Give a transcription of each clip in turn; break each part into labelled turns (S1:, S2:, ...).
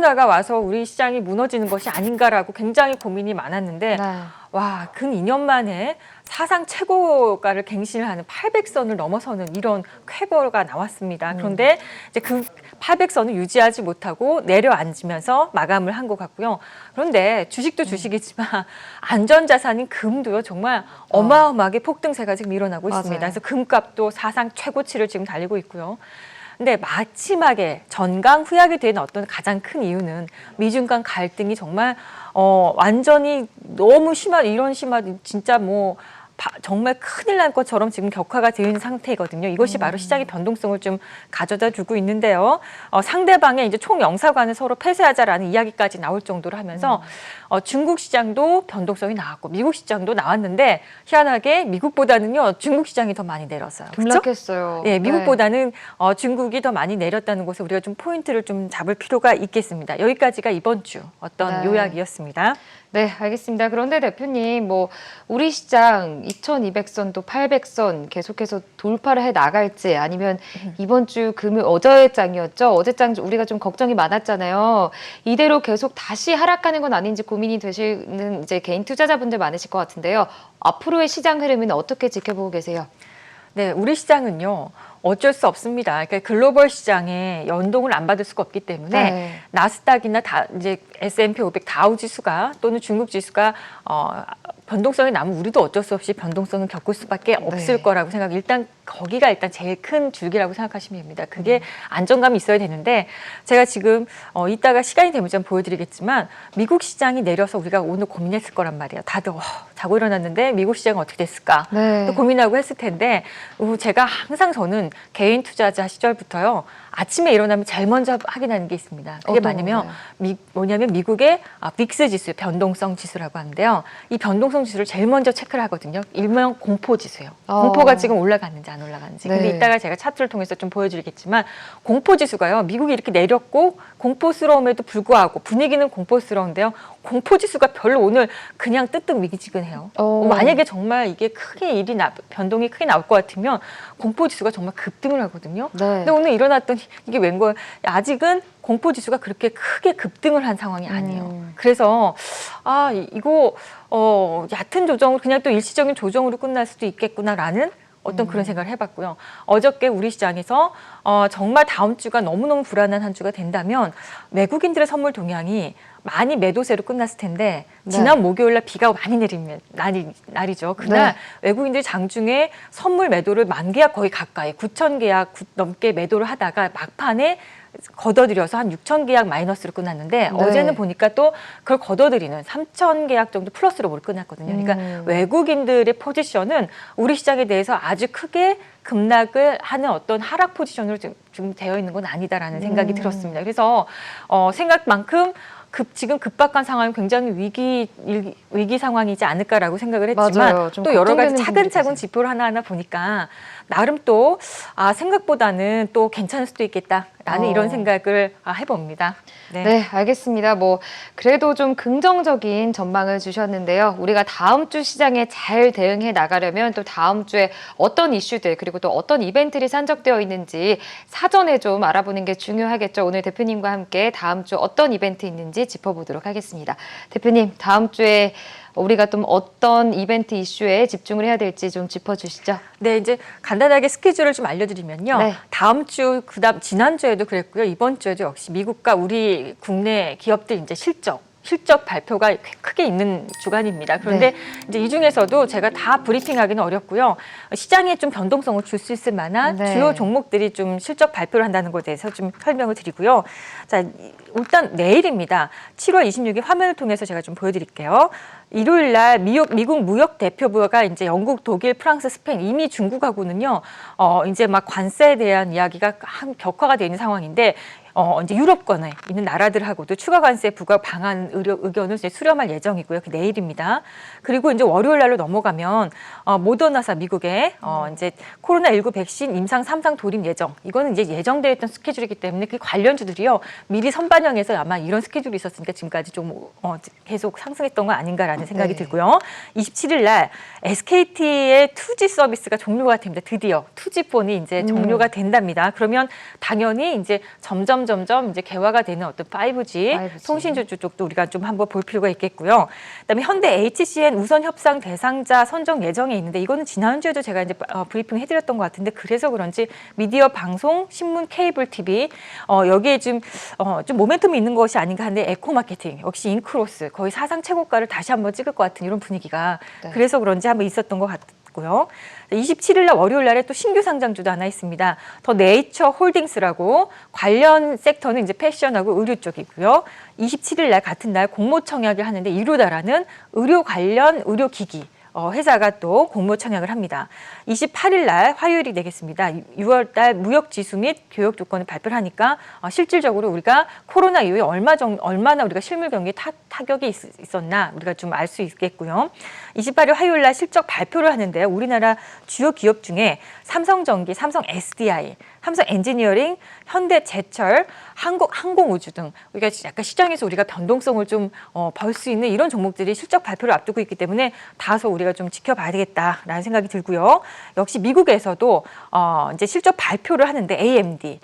S1: 코로나가 와서 우리 시장이 무너지는 것이 아닌가라고 굉장히 고민이 많았는데
S2: 네.
S1: 와, 근 2년 만에 사상 최고가를 갱신하는 800선을 넘어서는 이런 쾌거가 나왔습니다. 그런데 이제 그 800선을 유지하지 못하고 내려앉으면서 마감을 한 것 같고요. 그런데 주식도 주식이지만 안전자산인 금도요, 정말 어마어마하게 폭등세가 지금 일어나고 있습니다.
S2: 맞아요.
S1: 그래서 금값도 사상 최고치를 지금 달리고 있고요. 근데 마지막에 전강 후약이 된 어떤 가장 큰 이유는 미중 간 갈등이 정말 완전히 너무 이런 심한 진짜 뭐 정말 큰일 날 것처럼 지금 격화가 되어 있는 상태거든요. 이것이 바로 시장의 변동성을 좀 가져다 주고 있는데요. 상대방의 이제 총영사관을 서로 폐쇄하자라는 이야기까지 나올 정도로 하면서 중국 시장도 변동성이 나왔고 미국 시장도 나왔는데 희한하게 미국보다는요 중국 시장이 더 많이 내렸어요. 그렇죠?
S2: 급락했어요.
S1: 네, 미국보다는 중국이 더 많이 내렸다는 것에 우리가 좀 포인트를 좀 잡을 필요가 있겠습니다. 여기까지가 이번 주 어떤
S2: 네.
S1: 요약이었습니다.
S2: 네, 알겠습니다. 그런데 대표님, 뭐 우리 시장 2200선 또 800선 계속해서 돌파를 해 나갈지 아니면 이번 주 금요일 어제 장이었죠. 어제 장 우리가 좀 걱정이 많았잖아요. 이대로 계속 다시 하락하는 건 아닌지 고민이 되시는 이제 개인 투자자분들 많으실 것 같은데요. 앞으로의 시장 흐름은 어떻게 지켜보고 계세요?
S1: 네, 우리 시장은요. 어쩔 수 없습니다. 그러니까 글로벌 시장에 연동을 안 받을 수가 없기 때문에
S2: 네.
S1: 나스닥이나 이제 S&P 500 다우 지수가 또는 중국 지수가 변동성이 나면 우리도 어쩔 수 없이 변동성을 겪을 수밖에 없을 거라고 생각. 일단 거기가 일단 제일 큰 줄기라고 생각하시면 됩니다. 그게 안정감이 있어야 되는데 제가 지금 이따가 시간이 되면 좀 보여드리겠지만 미국 시장이 내려서 우리가 오늘 고민했을 거란 말이에요. 다들 자고 일어났는데 미국 시장은 어떻게 됐을까?
S2: 네.
S1: 또 고민하고 했을 텐데 제가 항상 저는 개인 투자자 시절부터요. 아침에 일어나면 제일 먼저 확인하는 게 있습니다. 그게 뭐냐면 미국의 빅스 지수, 변동성 지수라고 하는데요. 이 변동성 지수를 제일 먼저 체크를 하거든요. 일명 공포 지수예요. 공포가 지금 올라갔는지 안 올라갔는지. 근데
S2: 네.
S1: 이따가 제가 차트를 통해서 좀 보여드리겠지만 공포 지수가요. 미국이 이렇게 내렸고 공포스러움에도 불구하고 분위기는 공포스러운데요. 공포 지수가 별로 오늘 그냥 뜨뜻미지근해요. 만약에 정말 이게 변동이 크게 나올 것 같으면 공포 지수가 정말 급등을 하거든요.
S2: 네.
S1: 근데 오늘 일어났더니 이게 웬걸 아직은 공포 지수가 그렇게 크게 급등을 한 상황이 아니에요. 그래서 이거 얕은 조정을 그냥 또 일시적인 조정으로 끝날 수도 있겠구나라는 어떤 그런 생각을 해봤고요. 어저께 우리 시장에서 정말 다음 주가 너무너무 불안한 한 주가 된다면 외국인들의 선물 동향이 많이 매도세로 끝났을 텐데 지난 목요일 날 비가 많이 내리는 날이죠. 그날 외국인들이 장중에 선물 매도를 10,000계약 거의 가까이 9,000계약 넘게 매도를 하다가 막판에 걷어들여서 한 6,000계약 마이너스로 끝났는데 어제는 보니까 또 그걸 걷어들이는 3,000계약 정도 플러스로 끝났거든요. 그러니까 외국인들의 포지션은 우리 시장에 대해서 아주 크게 급락을 하는 어떤 하락 포지션으로 지금 되어 있는 건 아니다라는 생각이 들었습니다. 그래서 생각만큼 지금 급박한 상황은 굉장히 위기 상황이지 않을까라고 생각을 했지만 또 여러 가지 차근차근 지표를 하나하나 보니까 나름 또 생각보다는 또 괜찮을 수도 있겠다라는 이런 생각을 해봅니다.
S2: 네, 알겠습니다. 뭐 그래도 좀 긍정적인 전망을 주셨는데요. 우리가 다음 주 시장에 잘 대응해 나가려면 또 다음 주에 어떤 이슈들 그리고 또 어떤 이벤트들이 산적되어 있는지 사전에 좀 알아보는 게 중요하겠죠. 오늘 대표님과 함께 다음 주 어떤 이벤트 있는지 짚어보도록 하겠습니다. 대표님, 다음 주에 우리가 좀 어떤 이벤트 이슈에 집중을 해야 될지 좀 짚어주시죠.
S1: 네, 이제 간단하게 스케줄을 좀 알려드리면요. 다음 주, 지난주에도 그랬고요. 이번 주에도 역시 미국과 우리 국내 기업들 이제 실적 발표가 크게 있는 주간입니다. 그런데 이제 이 중에서도 제가 다 브리핑하기는 어렵고요. 시장에 좀 변동성을 줄 수 있을 만한 주요 종목들이 좀 실적 발표를 한다는 것에 대해서 좀 설명을 드리고요. 자, 일단 내일입니다. 7월 26일 화면을 통해서 제가 좀 보여드릴게요. 일요일 날 미국 무역 대표부가 이제 영국, 독일, 프랑스, 스페인 이미 중국하고는요. 이제 막 관세에 대한 이야기가 격화가 되어 있는 상황인데 이제 유럽권에 있는 나라들하고도 추가 관세 부과 방안 의견을 이제 수렴할 예정이고요. 그 내일입니다. 그리고 이제 월요일 날로 넘어가면 모더나사 미국의 이제 코로나19 백신 임상 3상 돌입 예정. 이거는 이제 예정되어 있던 스케줄이기 때문에 그 관련주들이요. 미리 선반영해서 아마 이런 스케줄이 있었으니까 지금까지 좀 계속 상승했던 거 아닌가라는 생각이 들고요. 27일 날 SKT의 2G 서비스가 종료가 됩니다. 드디어 2G폰이 이제 종료가 된답니다. 그러면 당연히 이제 점점 점점 이제 개화가 되는 어떤 5G. 통신주 쪽도 우리가 좀 한번 볼 필요가 있겠고요. 그다음에 현대 HCN 우선 협상 대상자 선정 예정에 있는데 이거는 지난주에도 제가 이제 브리핑 해드렸던 것 같은데 그래서 그런지 미디어 방송, 신문, 케이블 TV 여기에 좀 모멘텀이 있는 것이 아닌가 하는데 에코마케팅 역시 인크로스 거의 사상 최고가를 다시 한번 찍을 것 같은 이런 분위기가
S2: 네.
S1: 그래서 그런지 한번 있었던 것 같고요. 27일 날 월요일 날에 또 신규 상장주도 하나 있습니다. 더 네이처 홀딩스라고 관련 섹터는 이제 패션하고 의류 쪽이고요. 27일 날 같은 날 공모 청약을 하는데 이루다라는 의료 관련 의료기기 회사가 또 공모 청약을 합니다. 28일 날 화요일이 되겠습니다. 6월 달 무역 지수 및 교역 조건을 발표를 하니까 실질적으로 우리가 코로나 이후에 얼마나 우리가 실물 경기에 타격이 있었나 우리가 좀 알 수 있겠고요. 28일 화요일 날 실적 발표를 하는데요. 우리나라 주요 기업 중에 삼성전기, 삼성 SDI, 삼성 엔지니어링, 현대제철, 항공우주 등 우리가 약간 시장에서 우리가 변동성을 좀 벌 수 있는 이런 종목들이 실적 발표를 앞두고 있기 때문에 다소 우리가 좀 지켜봐야 되겠다라는 생각이 들고요. 역시 미국에서도 이제 실적 발표를 하는데 AMD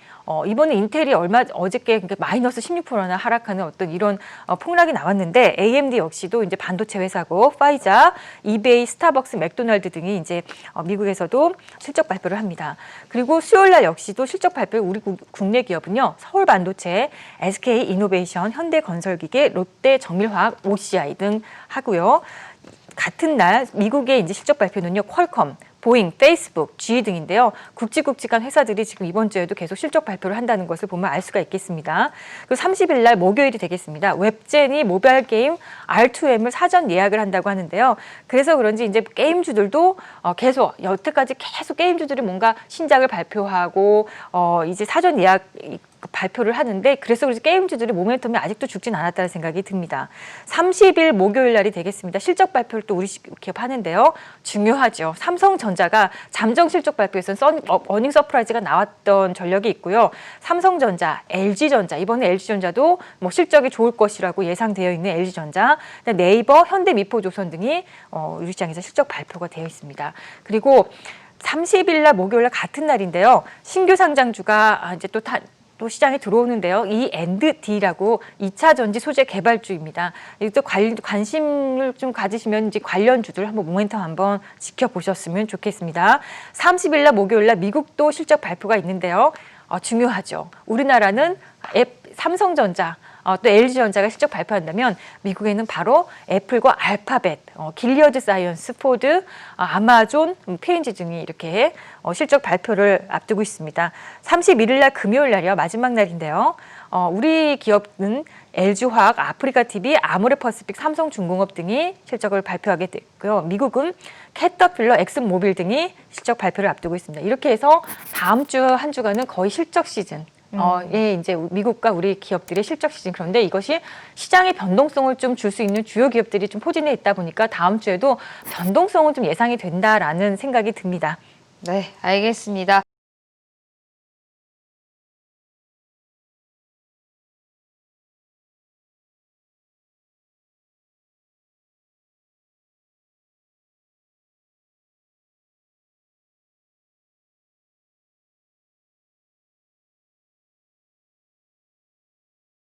S1: 이번에 인텔이 어저께 마이너스 16%나 하락하는 어떤 이런 폭락이 나왔는데 AMD 역시도 이제 반도체 회사고 파이자, 이베이, 스타벅스, 맥도날드 등이 이제 미국에서도 실적 발표를 합니다. 그리고 수요일 날 역시도 실적 발표 우리 국내 기업은요. 서울반도체, SK이노베이션, 현대건설기계, 롯데정밀화학, OCI 등 하고요. 같은 날 미국의 이제 실적 발표는요. 퀄컴, 보잉, 페이스북, GE 등인데요. 굵직굵직한 회사들이 지금 이번 주에도 계속 실적 발표를 한다는 것을 보면 알 수가 있겠습니다. 그리고 30일 날 목요일이 되겠습니다. 웹젠이 모바일 게임 R2M을 사전 예약을 한다고 하는데요. 그래서 그런지 이제 게임주들도 계속 여태까지 계속 게임주들이 뭔가 신작을 발표하고 이제 사전 예약 발표를 하는데 그래서 그런지 게임주들의 모멘텀이 아직도 죽진 않았다는 생각이 듭니다. 30일 목요일 날이 되겠습니다. 실적 발표를 또 우리 기업 하는데요. 중요하죠. 삼성전자가 잠정 실적 발표에서는 어닝 서프라이즈가 나왔던 전력이 있고요. 삼성전자, LG전자 이번에 LG전자도 뭐 실적이 좋을 것이라고 예상되어 있는 LG전자, 네이버, 현대미포조선 등이 우리 시장에서 실적 발표가 되어 있습니다. 그리고 30일 날 목요일 날 같은 날인데요. 신규 상장주가 이제 또 시장에 들어오는데요. E&D라고 2차 전지 소재 개발주입니다. 또 관심을 좀 가지시면 이제 관련주들 한번 모멘텀 한번 지켜보셨으면 좋겠습니다. 30일 날 목요일 날 미국도 실적 발표가 있는데요. 중요하죠. 우리나라는 삼성전자 또 LG전자가 실적 발표한다면 미국에는 바로 애플과 알파벳, 길리어드 사이언스, 포드, 아마존, P&G 등이 이렇게 실적 발표를 앞두고 있습니다. 31일 날 금요일 날이요. 마지막 날인데요. 우리 기업은 LG화학, 아프리카TV, 아모레퍼시픽, 삼성중공업 등이 실적을 발표하게 됐고요. 미국은 캐터필러, 엑슨모빌 등이 실적 발표를 앞두고 있습니다. 이렇게 해서 다음 주 한 주간은 거의 실적 시즌. 이제 미국과 우리 기업들의 실적 시즌 그런데 이것이 시장의 변동성을 좀 줄 수 있는 주요 기업들이 좀 포진해 있다 보니까 다음 주에도 변동성은 좀 예상이 된다라는 생각이 듭니다.
S2: 네, 알겠습니다.